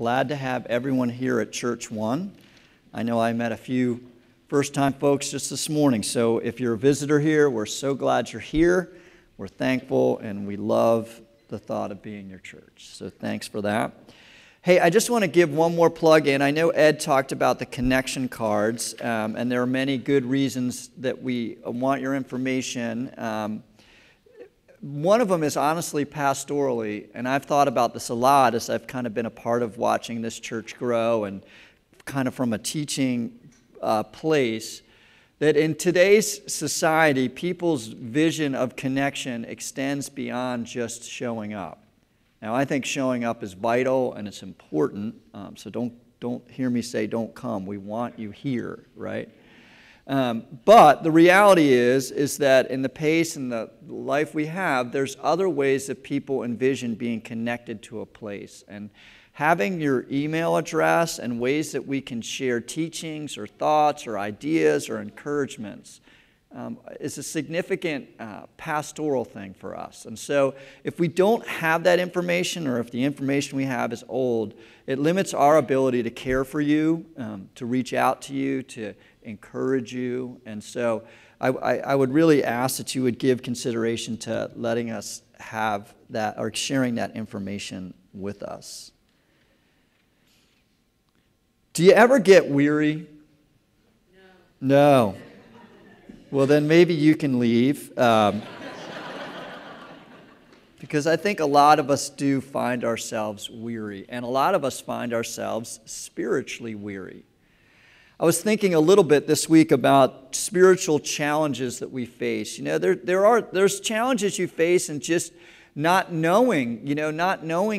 Glad to have everyone here at churchONE. I know I met a few first-time folks just this morning, so if you're a visitor here, we're so glad you're here. We're thankful, and we love the thought of being your church, so thanks for that. Hey, I just want to give one more plug in. I know Ed talked about the connection cards, and there are many good reasons that we want your information. One of them is honestly pastorally, and I've thought about this a lot as I've kind of been a part of watching this church grow and kind of from a teaching place, that in today's society, people's vision of connection extends beyond just showing up. Now, I think showing up is vital and it's important, so don't hear me say don't come. We want you here, right? But the reality is that in the pace and the life we have, there's other ways that people envision being connected to a place. And having your email address and ways that we can share teachings or thoughts or ideas or encouragements is a significant pastoral thing for us. And so if we don't have that information, or if the information we have is old, it limits our ability to care for you, to reach out to you, to encourage you. And so I would really ask that you would give consideration to letting us have that, or sharing that information with us. Do you ever get weary? No. Well, then maybe you can leave. Because I think a lot of us do find ourselves weary, and a lot of us find ourselves spiritually weary. I was thinking a little bit this week about spiritual challenges that we face. You know, there's challenges you face in just not knowing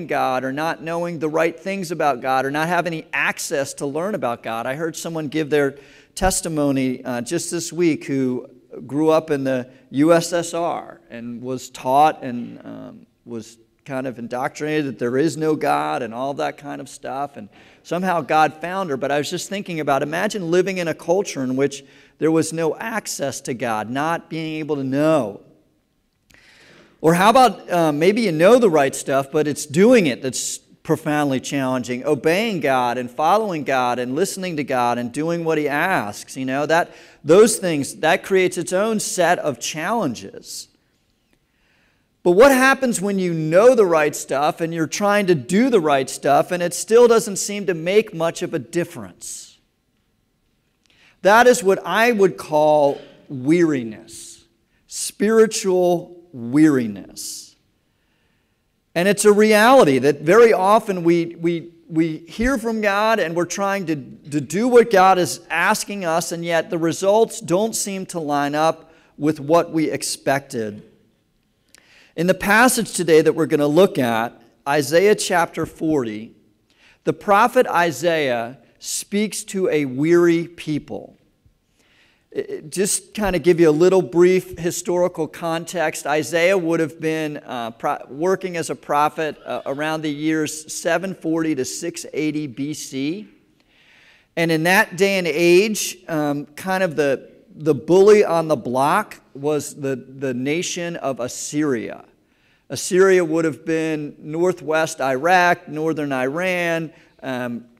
God, or not knowing the right things about God, or not having any access to learn about God. I heard someone give their testimony just this week who grew up in the USSR and was taught and was kind of indoctrinated that there is no God and all that kind of stuff, and somehow God found her. But I was just thinking about, imagine living in a culture in which there was no access to God, not being able to know. Or how about maybe you know the right stuff, but it's doing it that's profoundly challenging. Obeying God and following God and listening to God and doing what He asks. You know, those things, that creates its own set of challenges. But what happens when you know the right stuff and you're trying to do the right stuff and it still doesn't seem to make much of a difference? That is what I would call weariness, spiritual weariness. And it's a reality that very often we hear from God and we're trying to do what God is asking us, and yet the results don't seem to line up with what we expected. In the passage today that we're going to look at, Isaiah chapter 40, the prophet Isaiah speaks to a weary people. Just kind of give you a little brief historical context. Isaiah would have been working as a prophet around the years 740 to 680 BC. And in that day and age, kind of the bully on the block was the nation of Assyria. Assyria would have been northwest Iraq, northern Iran,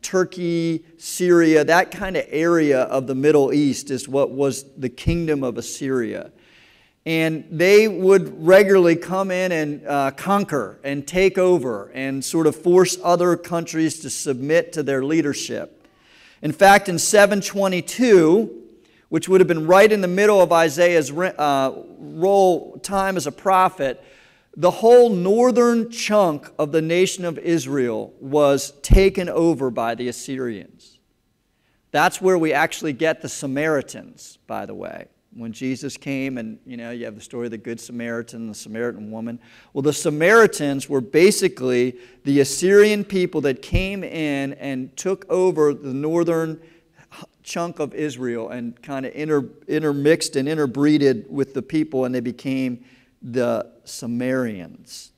Turkey, Syria, that kind of area of the Middle East is what was the kingdom of Assyria. And they would regularly come in and conquer and take over and sort of force other countries to submit to their leadership. In fact, in 722, which would have been right in the middle of Isaiah's time as a prophet, the whole northern chunk of the nation of Israel was taken over by the Assyrians. That's where we actually get the Samaritans, by the way. When Jesus came and, you have the story of the Good Samaritan, the Samaritan woman. Well, the Samaritans were basically the Assyrian people that came in and took over the northern chunk of Israel and kind of intermixed and interbreeded with the people, and they became the Sumerians.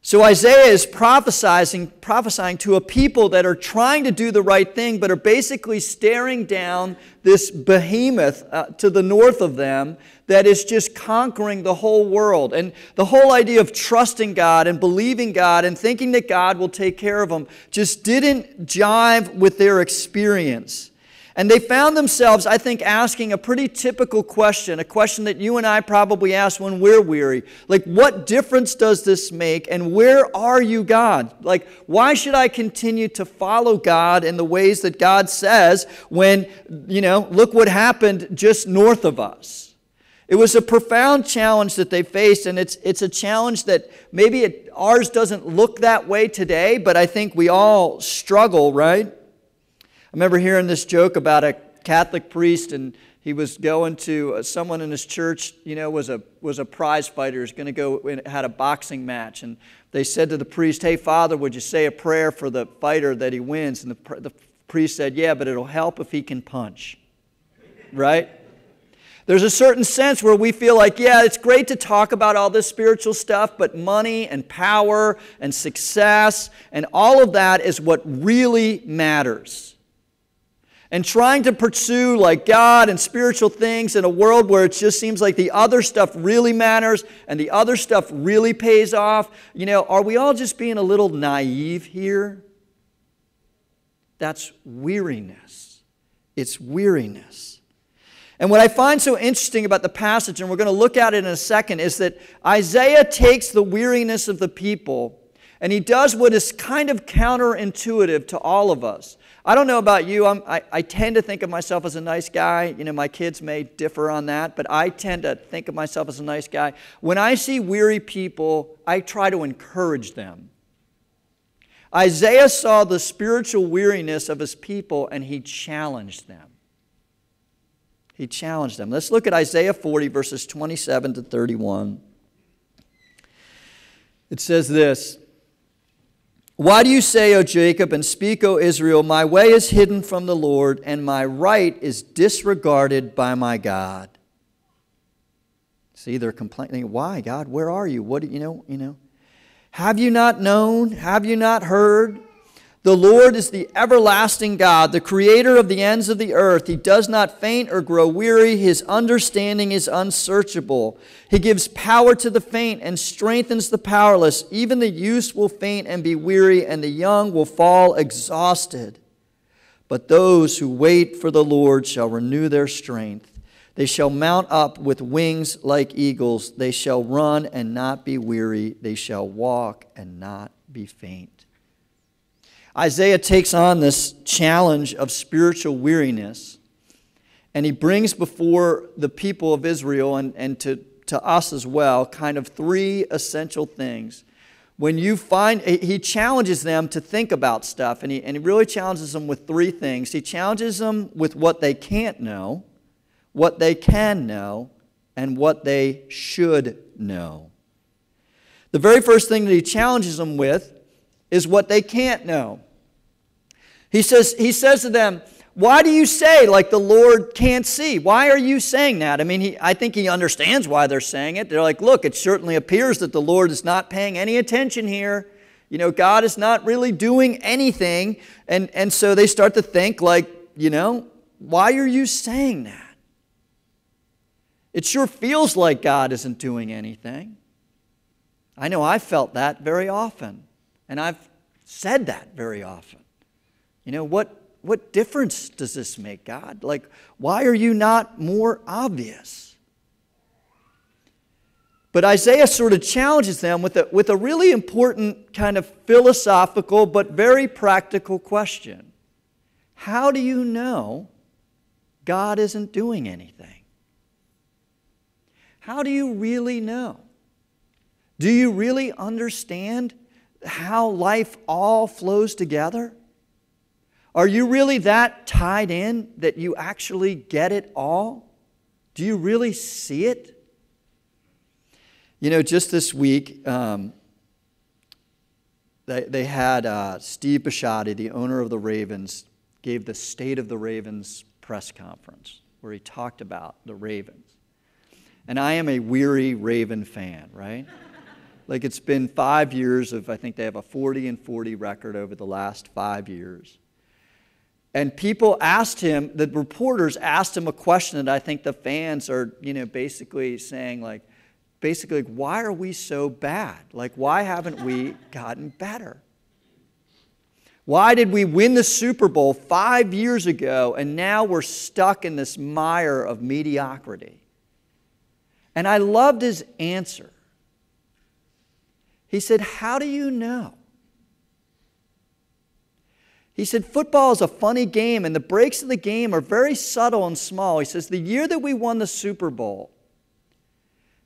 So Isaiah is prophesying to a people that are trying to do the right thing, but are basically staring down this behemoth to the north of them that is just conquering the whole world. And the whole idea of trusting God and believing God and thinking that God will take care of them just didn't jive with their experience. And they found themselves, I think, asking a pretty typical question, a question that you and I probably ask when we're weary. Like, what difference does this make, and where are you, God? Like, why should I continue to follow God in the ways that God says when, look what happened just north of us? It was a profound challenge that they faced, and it's a challenge that maybe ours doesn't look that way today, but I think we all struggle, right? I remember hearing this joke about a Catholic priest, and he was going to someone in his church, was a prize fighter, was going to go and had a boxing match, and they said to the priest, "Hey, Father, would you say a prayer for the fighter that he wins?" And the priest said, "Yeah, but it'll help if he can punch." Right? There's a certain sense where we feel like, yeah, it's great to talk about all this spiritual stuff, but money and power and success and all of that is what really matters. And trying to pursue like God and spiritual things in a world where it just seems like the other stuff really matters and the other stuff really pays off. Are we all just being a little naive here? That's weariness. It's weariness. And what I find so interesting about the passage, and we're going to look at it in a second, is that Isaiah takes the weariness of the people and he does what is kind of counterintuitive to all of us. I don't know about you, I tend to think of myself as a nice guy. My kids may differ on that, but I tend to think of myself as a nice guy. When I see weary people, I try to encourage them. Isaiah saw the spiritual weariness of his people and he challenged them. He challenged them. Let's look at Isaiah 40, verses 27 to 31. It says this, "Why do you say, O Jacob, and speak, O Israel, my way is hidden from the Lord, and my right is disregarded by my God?" See, they're complaining, "Why, God? Where are you? What do you know? Have you not known? Have you not heard? The Lord is the everlasting God, the creator of the ends of the earth. He does not faint or grow weary. His understanding is unsearchable. He gives power to the faint and strengthens the powerless. Even the youth will faint and be weary, and the young will fall exhausted. But those who wait for the Lord shall renew their strength. They shall mount up with wings like eagles. They shall run and not be weary. They shall walk and not be faint." Isaiah takes on this challenge of spiritual weariness, and he brings before the people of Israel and to us as well kind of three essential things. When you find, he challenges them to think about stuff, and he really challenges them with three things. He challenges them with what they can't know, what they can know, and what they should know. The very first thing that he challenges them with is what they can't know. He says to them, "Why do you say like the Lord can't see? Why are you saying that?" I think he understands why they're saying it. They're like, "Look, it certainly appears that the Lord is not paying any attention here. God is not really doing anything." And so they start to think like, why are you saying that? It sure feels like God isn't doing anything. I know I felt that very often. And I've said that very often. What difference does this make, God? Like, why are you not more obvious? But Isaiah sort of challenges them with a really important kind of philosophical but very practical question. How do you know God isn't doing anything? How do you really know? Do you really understand how life all flows together? Are you really that tied in that you actually get it all? Do you really see it? Just this week, they had Steve Bisciotti, the owner of the Ravens, gave the State of the Ravens press conference where he talked about the Ravens. And I am a weary Raven fan, right? Like it's been 5 years of, I think they have a 40-40 record over the last 5 years. And people asked him, the reporters asked him a question that I think the fans are, basically saying, why are we so bad? Why haven't we gotten better? Why did we win the Super Bowl 5 years ago and now we're stuck in this mire of mediocrity? And I loved his answer. He said, how do you know? He said, football is a funny game, and the breaks of the game are very subtle and small. He says, the year that we won the Super Bowl,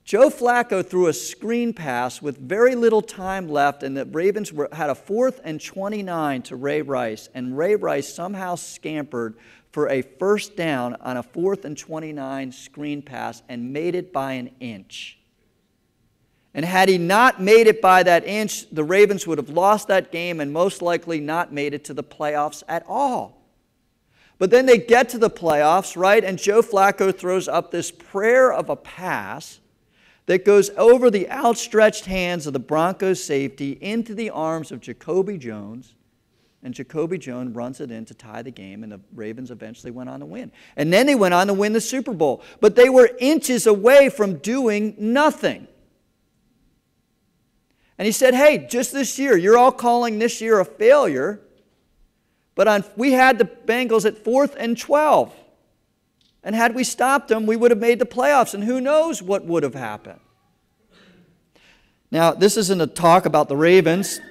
Joe Flacco threw a screen pass with very little time left, and the Ravens had a 4th and 29 to Ray Rice, and Ray Rice somehow scampered for a first down on a 4th and 29 screen pass and made it by an inch. And had he not made it by that inch, the Ravens would have lost that game and most likely not made it to the playoffs at all. But then they get to the playoffs, right? And Joe Flacco throws up this prayer of a pass that goes over the outstretched hands of the Broncos safety into the arms of Jacoby Jones. And Jacoby Jones runs it in to tie the game, and the Ravens eventually went on to win. And then they went on to win the Super Bowl. But they were inches away from doing nothing. And he said, hey, just this year, you're all calling this year a failure, but we had the Bengals at 4th and 12. And had we stopped them, we would have made the playoffs, and who knows what would have happened. Now, this isn't a talk about the Ravens.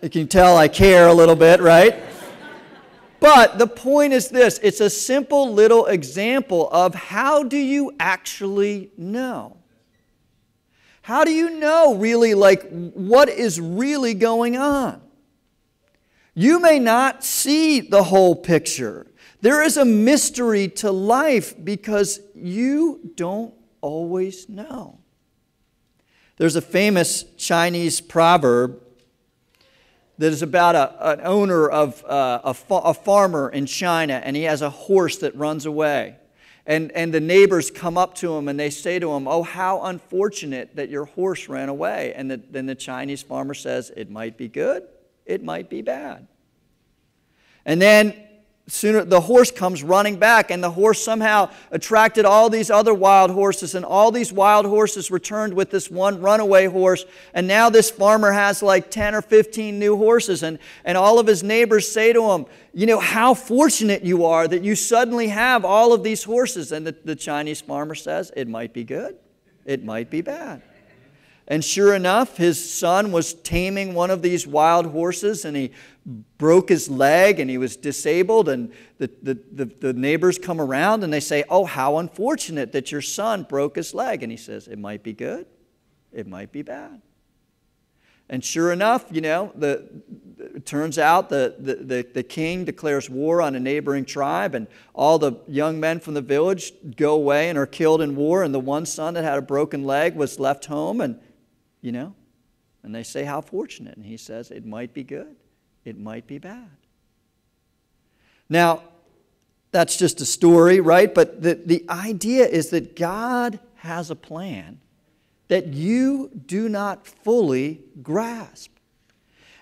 You can tell I care a little bit, right? But the point is this. It's a simple little example of how do you actually know? How do you know really what is really going on? You may not see the whole picture. There is a mystery to life because you don't always know. There's a famous Chinese proverb that is about an owner of a farmer in China, and he has a horse that runs away. And the neighbors come up to him and they say to him, oh, how unfortunate that your horse ran away. And then the Chinese farmer says, it might be good, it might be bad. And then sooner the horse comes running back, and the horse somehow attracted all these other wild horses, and all these wild horses returned with this one runaway horse, and now this farmer has 10 or 15 new horses, and all of his neighbors say to him, how fortunate you are that you suddenly have all of these horses. And the Chinese farmer says, it might be good, it might be bad. And sure enough, his son was taming one of these wild horses, and he broke his leg and he was disabled, and the neighbors come around and they say, oh, how unfortunate that your son broke his leg. And he says, it might be good, it might be bad. And sure enough, it turns out the king declares war on a neighboring tribe, and all the young men from the village go away and are killed in war, and the one son that had a broken leg was left home, and they say, how fortunate. And he says, it might be good, it might be bad. Now, that's just a story, right? But the idea is that God has a plan that you do not fully grasp.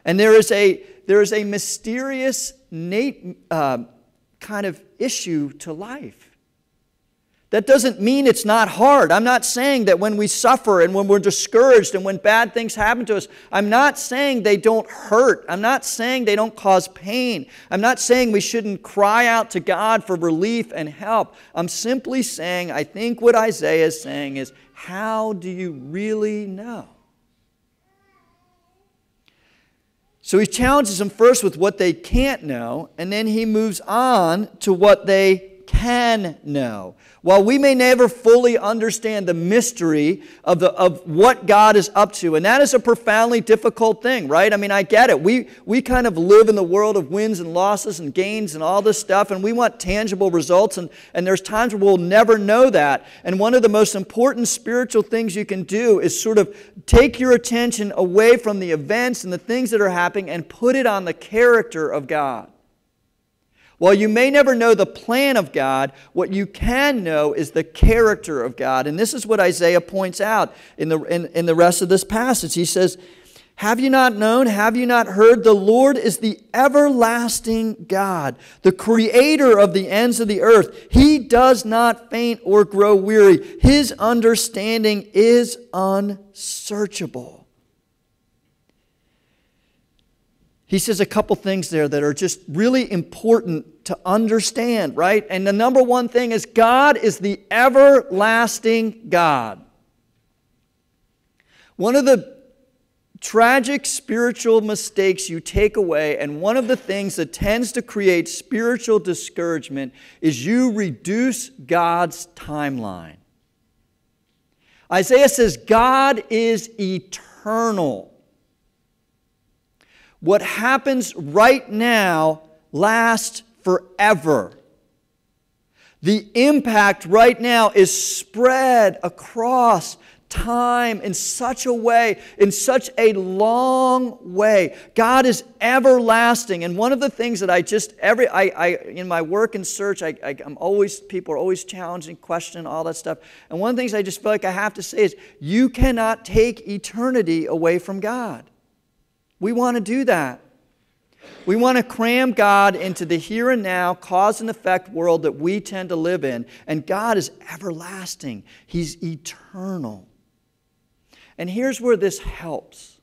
And there is a mysterious kind of issue to life. That doesn't mean it's not hard. I'm not saying that when we suffer and when we're discouraged and when bad things happen to us, I'm not saying they don't hurt. I'm not saying they don't cause pain. I'm not saying we shouldn't cry out to God for relief and help. I'm simply saying, I think what Isaiah is saying is, how do you really know? So he challenges them first with what they can't know, and then he moves on to what they can know. While we may never fully understand the mystery of what God is up to, and that is a profoundly difficult thing, right? I mean, I get it. We kind of live in the world of wins and losses and gains and all this stuff, and we want tangible results, and there's times where we'll never know that. And one of the most important spiritual things you can do is sort of take your attention away from the events and the things that are happening and put it on the character of God. While you may never know the plan of God, what you can know is the character of God. And this is what Isaiah points out in the rest of this passage. He says, Have you not known? Have you not heard? The Lord is the everlasting God, the creator of the ends of the earth. He does not faint or grow weary. His understanding is unsearchable. He says a couple things there that are just really important to understand, right? And the number one thing is God is the everlasting God. One of the tragic spiritual mistakes you take away, and one of the things that tends to create spiritual discouragement, is you reduce God's timeline. Isaiah says God is eternal. What happens right now lasts forever. The impact right now is spread across time in such a way, in such a long way. God is everlasting. And one of the things that in my work and search, people are always challenging, questioning, all that stuff. And one of the things I just feel like I have to say is, you cannot take eternity away from God. We want to do that. We want to cram God into the here and now, cause and effect world that we tend to live in. And God is everlasting. He's eternal. And here's where this helps.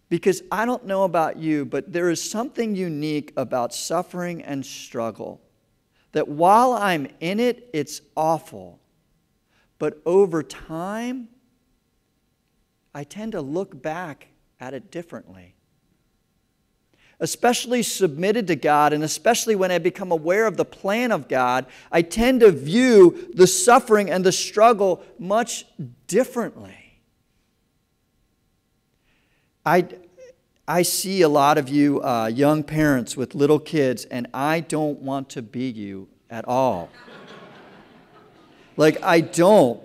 Because I don't know about you, but there is something unique about suffering and struggle. That while I'm in it, it's awful. But over time, I tend to look back at it differently. Especially submitted to God, and especially when I become aware of the plan of God, I tend to view the suffering and the struggle much differently. I see a lot of you young parents with little kids, and I don't want to be you at all. Like, I don't.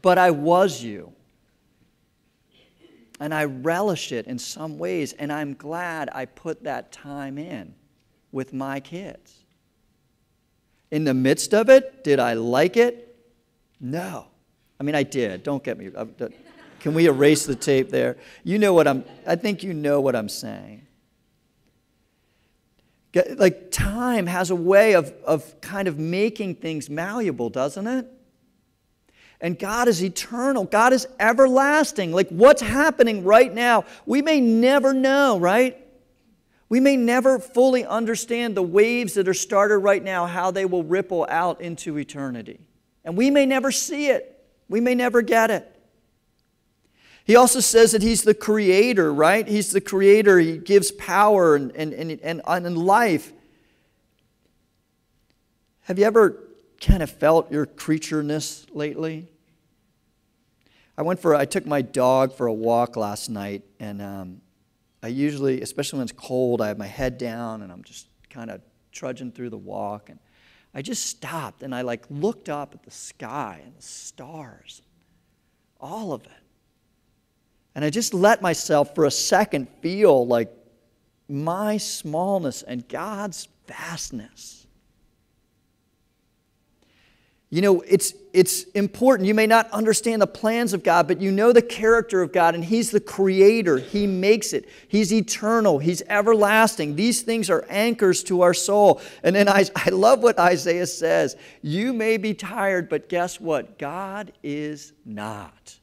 But I was you. And I relish it in some ways, and I'm glad I put that time in with my kids. In the midst of it, did I like it? No. I mean, I did. Don't get me. Can we erase the tape there? I think you know what I'm saying. Like, time has a way of kind of making things malleable, doesn't it? And God is eternal. God is everlasting. Like, what's happening right now, we may never know, right? We may never fully understand the waves that are started right now, how they will ripple out into eternity. And we may never see it. We may never get it. He also says that He's the creator, right? He's the creator. He gives power and life. Have you ever kind of felt your creatureness lately? I took my dog for a walk last night, and I usually, especially when it's cold, I have my head down and I'm just kind of trudging through the walk, and I just stopped and I looked up at the sky and the stars, all of it. And I just let myself for a second feel like my smallness and God's vastness. You know, it's important. You may not understand the plans of God, but you know the character of God, and He's the creator. He makes it. He's eternal. He's everlasting. These things are anchors to our soul. And then I love what Isaiah says. You may be tired, but guess what? God is not.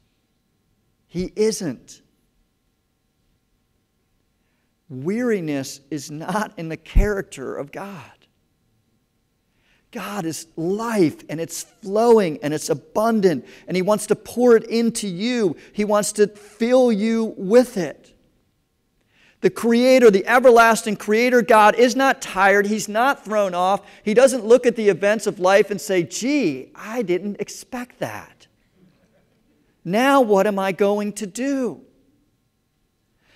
He isn't. Weariness is not in the character of God. God is life, and it's flowing, and it's abundant, and He wants to pour it into you. He wants to fill you with it. The Creator, the everlasting Creator God, is not tired. He's not thrown off. He doesn't look at the events of life and say, gee, I didn't expect that. Now what am I going to do?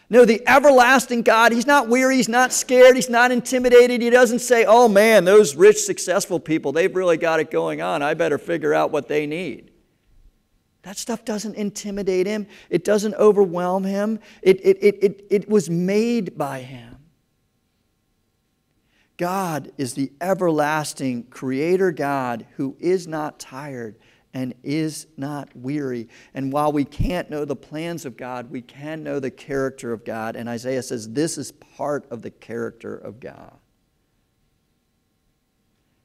No, the everlasting God, He's not weary, He's not scared, He's not intimidated. He doesn't say, oh man, those rich, successful people, they've really got it going on. I better figure out what they need. That stuff doesn't intimidate Him. It doesn't overwhelm Him. It was made by Him. God is the everlasting Creator God who is not tired and is not weary. And while we can't know the plans of God, we can know the character of God. And Isaiah says this is part of the character of God.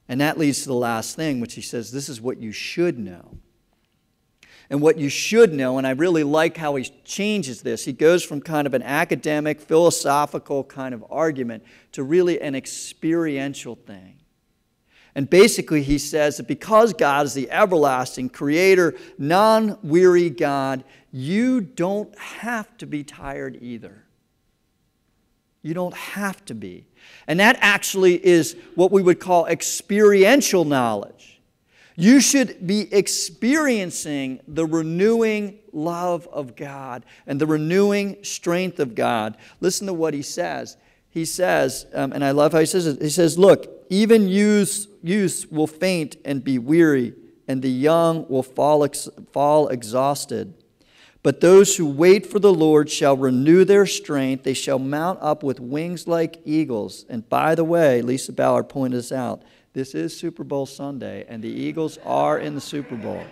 And that leads to the last thing, which he says this is what you should know. And what you should know, and I really like how he changes this. He goes from kind of an academic, philosophical kind of argument to really an experiential thing. And basically he says that because God is the everlasting creator, non-weary God, you don't have to be tired either. You don't have to be. And that actually is what we would call experiential knowledge. You should be experiencing the renewing love of God and the renewing strength of God. Listen to what he says. He says, and I love how he says it, he says, look, even youths will faint and be weary, and the young will fall exhausted. But those who wait for the Lord shall renew their strength. They shall mount up with wings like eagles. And by the way, Lisa Ballard pointed this out, this is Super Bowl Sunday, and the Eagles are in the Super Bowl.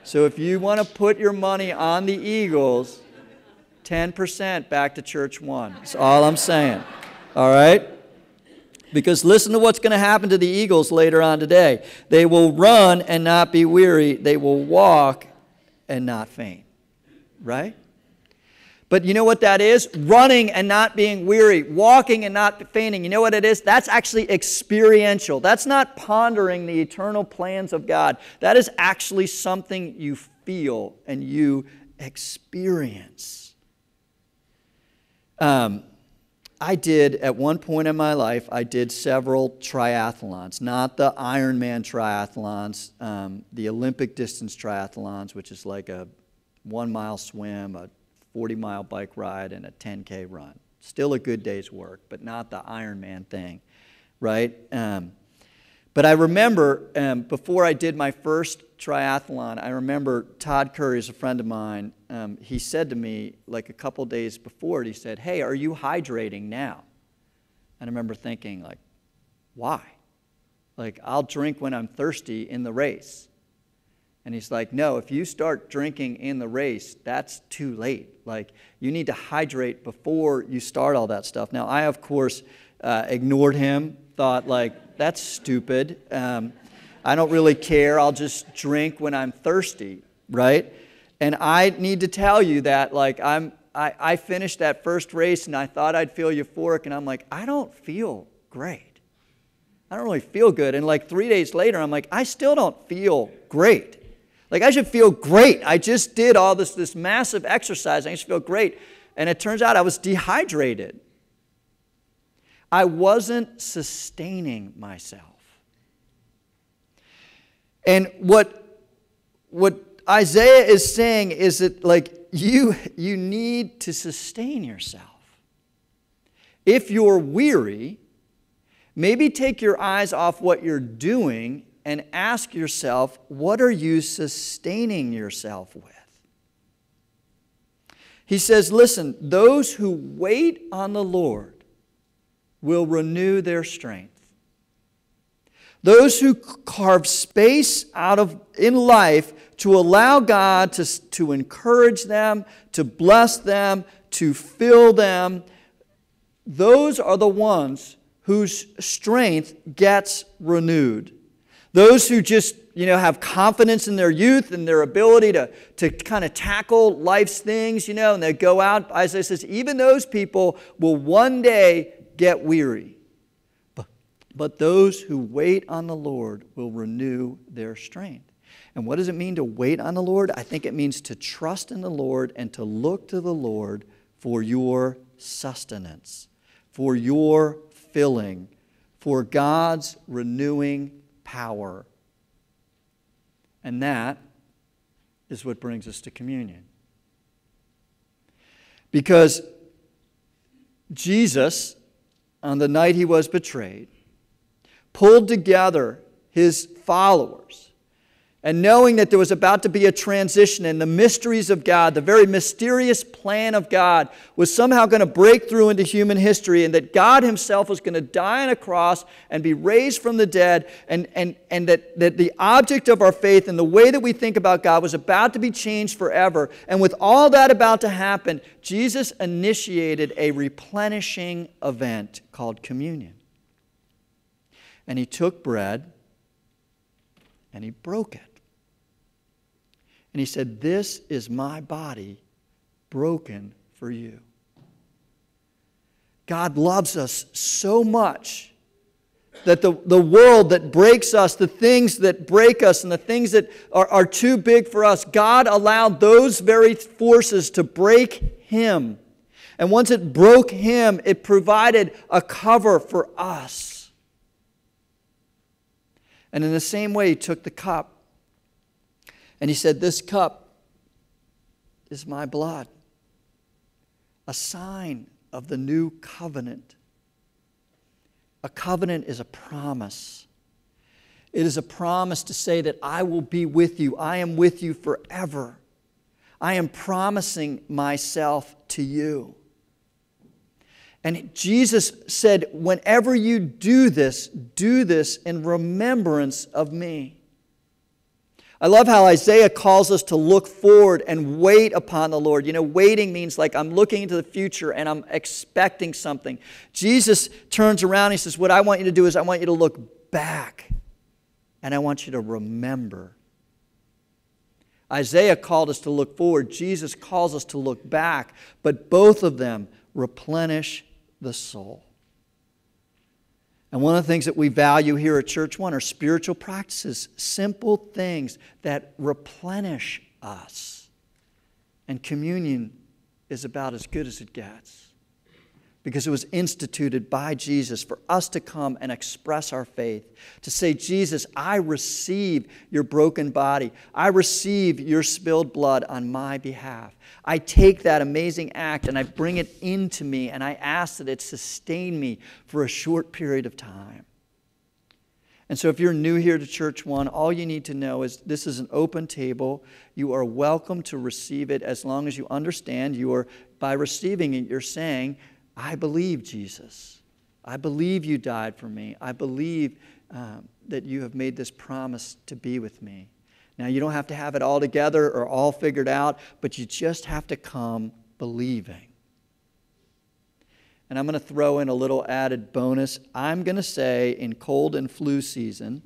So if you want to put your money on the Eagles, 10% back to churchONE. That's all I'm saying. All right? Because listen to what's going to happen to the Eagles later on today. They will run and not be weary. They will walk and not faint. Right? But you know what that is? Running and not being weary. Walking and not fainting. You know what it is? That's actually experiential. That's not pondering the eternal plans of God. That is actually something you feel and you experience. I did, at one point in my life, I did several triathlons. Not the Ironman triathlons, the Olympic distance triathlons, which is like a 1-mile swim, a 40-mile bike ride, and a 10K run. Still a good day's work, but not the Ironman thing, right? But I remember, before I did my first triathlon, I remember Todd Curry is a friend of mine. He said to me, like a couple days before, he said, hey, are you hydrating now? And I remember thinking, like, why? Like, I'll drink when I'm thirsty in the race. And he's like, no, if you start drinking in the race, that's too late. Like, you need to hydrate before you start all that stuff. Now, I, of course, ignored him, thought, like, that's stupid. I don't really care. I'll just drink when I'm thirsty, right? And I need to tell you that, like, I finished that first race, and I thought I'd feel euphoric, and I'm like, I don't feel great. I don't really feel good. And like 3 days later, I'm like, I still don't feel great. Like, I should feel great. I just did all this massive exercise. I should feel great. And it turns out I was dehydrated. I wasn't sustaining myself. And what Isaiah is saying is that, like, you need to sustain yourself. If you're weary, maybe take your eyes off what you're doing and ask yourself, what are you sustaining yourself with? He says, listen, those who wait on the Lord will renew their strength. Those who carve space in life to allow God to encourage them, to bless them, to fill them, those are the ones whose strength gets renewed. Those who just, have confidence in their youth and their ability to kind of tackle life's things, and they go out. Isaiah says, even those people will one day get weary. But those who wait on the Lord will renew their strength. And what does it mean to wait on the Lord? I think it means to trust in the Lord and to look to the Lord for your sustenance, for your filling, for God's renewing power. And that is what brings us to communion. Because Jesus, on the night he was betrayed, pulled together his followers And knowing that there was about to be a transition and the mysteries of God, the very mysterious plan of God, was somehow going to break through into human history, and that God himself was going to die on a cross and be raised from the dead, and that the object of our faith and the way that we think about God was about to be changed forever. And with all that about to happen, Jesus initiated a replenishing event called communion. And he took bread and he broke it. And he said, "This is my body broken for you." God loves us so much that the world that breaks us, the things that break us and the things that are too big for us, God allowed those very forces to break him. And once it broke him, it provided a cover for us. And in the same way, he took the cup. And he said, "This cup is my blood, a sign of the new covenant." A covenant is a promise. It is a promise to say that I will be with you. I am with you forever. I am promising myself to you. And Jesus said, whenever you do this in remembrance of me. I love how Isaiah calls us to look forward and wait upon the Lord. You know, waiting means like I'm looking into the future and I'm expecting something. Jesus turns around and he says, what I want you to do is I want you to look back and I want you to remember. Isaiah called us to look forward. Jesus calls us to look back. But both of them replenish the soul. And one of the things that we value here at churchONE are spiritual practices, simple things that replenish us. And communion is about as good as it gets, because it was instituted by Jesus for us to come and express our faith, to say, Jesus, I receive your broken body. I receive your spilled blood on my behalf. I take that amazing act and I bring it into me, and I ask that it sustain me for a short period of time. And so if you're new here to churchONE, all you need to know is this is an open table. You are welcome to receive it as long as you understand by receiving it, you're saying, I believe, Jesus. I believe you died for me. I believe that you have made this promise to be with me. Now, you don't have to have it all together or all figured out, but you just have to come believing. And I'm going to throw in a little added bonus. I'm going to say in cold and flu season,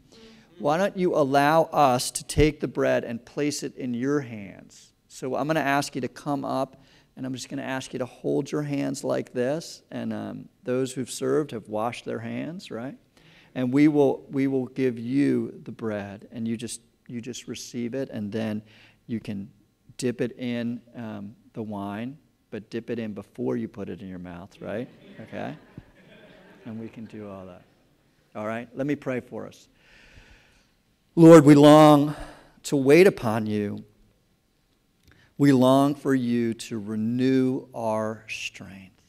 why don't you allow us to take the bread and place it in your hands? So I'm going to ask you to come up, and I'm just going to ask you to hold your hands like this. And those who've served have washed their hands, right? And we will give you the bread, and you just receive it, and then you can dip it in the wine, but dip it in before you put it in your mouth, right? Okay? And we can do all that. All right? Let me pray for us. Lord, we long to wait upon you. We long for you to renew our strength.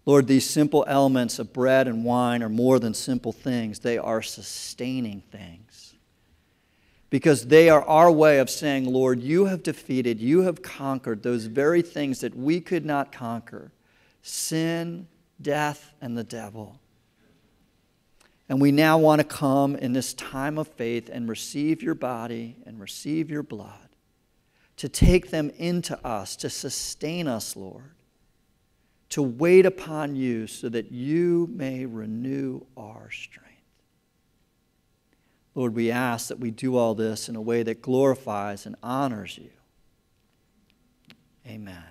Lord, these simple elements of bread and wine are more than simple things. They are sustaining things. Because they are our way of saying, Lord, you have defeated, you have conquered those very things that we could not conquer. Sin, death, and the devil. And we now want to come in this time of faith and receive your body and receive your blood. To take them into us, to sustain us, Lord. To wait upon you so that you may renew our strength. Lord, we ask that we do all this in a way that glorifies and honors you. Amen.